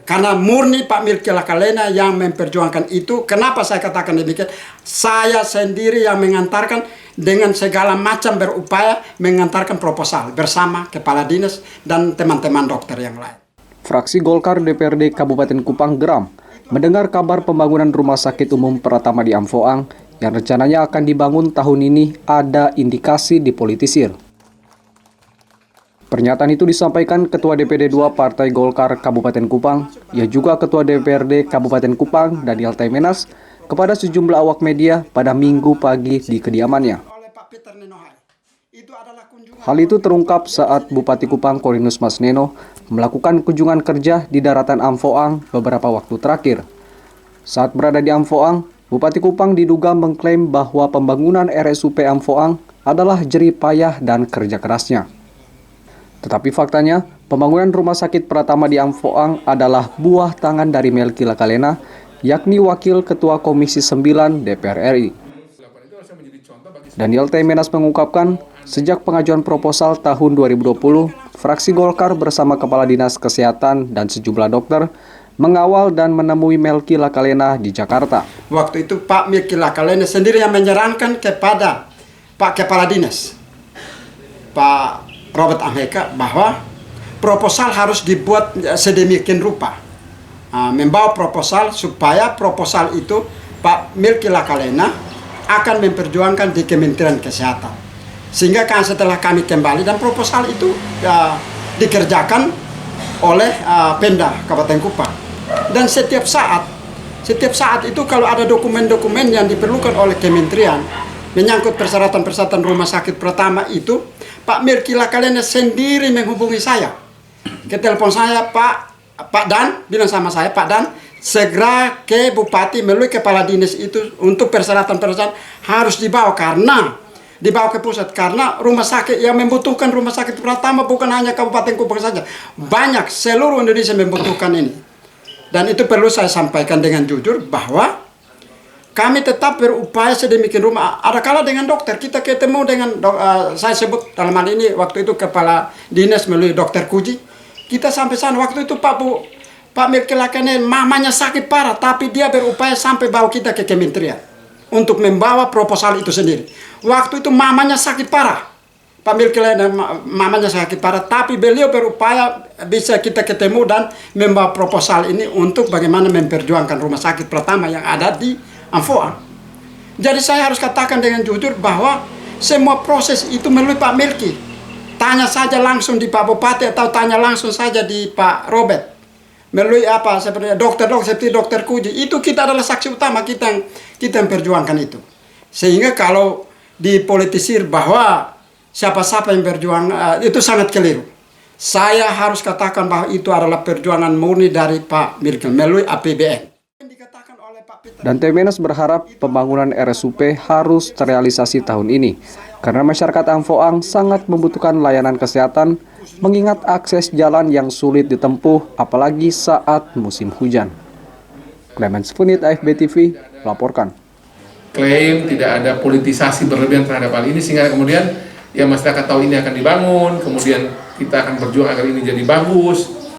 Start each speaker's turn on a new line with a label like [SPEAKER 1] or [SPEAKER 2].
[SPEAKER 1] Karena murni Pak Milky Lakalena yang memperjuangkan itu. Kenapa saya katakan demikian? Saya sendiri yang mengantarkan dengan segala macam berupaya mengantarkan proposal bersama kepala dinas dan teman-teman dokter yang lain.
[SPEAKER 2] Fraksi Golkar DPRD Kabupaten Kupang geram mendengar kabar pembangunan Rumah Sakit Umum Pratama di Amphoang yang rencananya akan dibangun tahun ini ada indikasi dipolitisir. Pernyataan itu disampaikan Ketua DPD 2 Partai Golkar Kabupaten Kupang, ia juga Ketua DPRD Kabupaten Kupang Daniel Temenas kepada sejumlah awak media pada Minggu pagi di kediamannya. Hal itu terungkap saat Bupati Kupang Korinus Masneno melakukan kunjungan kerja di daratan Amphoang beberapa waktu terakhir. Saat berada di Amphoang, Bupati Kupang diduga mengklaim bahwa pembangunan RSUP Amphoang adalah jerih payah dan kerja kerasnya. Tetapi faktanya, pembangunan Rumah Sakit Pratama di Amphoang adalah buah tangan dari Milky Lakalena, yakni Wakil Ketua Komisi 9 DPR RI. Daniel Temenas mengungkapkan, sejak pengajuan proposal tahun 2020, fraksi Golkar bersama Kepala Dinas Kesehatan dan sejumlah dokter mengawal dan menemui Milky Lakalena di Jakarta.
[SPEAKER 1] Waktu itu Pak Milky Lakalena sendiri yang menyarankan kepada Pak Kepala Dinas, Pak Robert Ameka, bahwa proposal harus dibuat sedemikian rupa. Membawa proposal supaya proposal itu Pak Milky Lakalena akan memperjuangkan di Kementerian Kesehatan. Sehingga kan setelah kami kembali dan proposal itu dikerjakan oleh Pemda Kabupaten Kupang. Dan setiap saat itu kalau ada dokumen-dokumen yang diperlukan oleh kementerian menyangkut persyaratan-persyaratan Rumah Sakit Pratama itu, Pak Milky Lakalena sendiri menghubungi saya. Ke telepon saya, Pak Dan, bilang sama saya, Pak Dan, segera ke Bupati melalui Kepala Dinas itu untuk persyaratan-persyaratan harus dibawa ke pusat. Karena rumah sakit yang membutuhkan Rumah Sakit Pratama bukan hanya Kabupaten Kupang saja. Banyak, seluruh Indonesia membutuhkan ini. Dan itu perlu saya sampaikan dengan jujur bahwa kami tetap berupaya sedemikian rupa. Ada kala dengan dokter, kita ketemu dengan, saya sebut dalam hal ini waktu itu Kepala Dinas melalui Dokter Kuji. Kita sampai sana, waktu itu Pak Milky Lakalena mamanya sakit parah, tapi dia berupaya sampai bawa kita ke kementerian untuk membawa proposal itu sendiri. Waktu itu mamanya sakit parah, Pak Milky Lakalena mamanya sakit parah, tapi beliau berupaya bisa kita ketemu dan membawa proposal ini untuk bagaimana memperjuangkan Rumah Sakit Pratama yang ada di Amphoang. Jadi saya harus katakan dengan jujur bahwa semua proses itu melalui Pak Milky. Tanya saja langsung di Pak Bupati atau tanya langsung saja di Pak Robert. Melalui seperti seperti Dokter Kuji. Itu kita adalah saksi utama kita yang perjuangkan itu. Sehingga kalau dipolitisir bahwa siapa-siapa yang berjuang, itu sangat keliru. Saya harus katakan bahwa itu adalah perjuangan murni dari Pak Milky melalui APBN.
[SPEAKER 2] Dan Temenas berharap pembangunan RSUP harus terrealisasi tahun ini, karena masyarakat Amphoang sangat membutuhkan layanan kesehatan, mengingat akses jalan yang sulit ditempuh, apalagi saat musim hujan. Clemens Funit, AFB TV, melaporkan.
[SPEAKER 3] Klaim tidak ada politisasi berlebihan terhadap hal ini, sehingga kemudian ya masyarakat tahu ini akan dibangun, kemudian kita akan berjuang agar ini jadi bagus.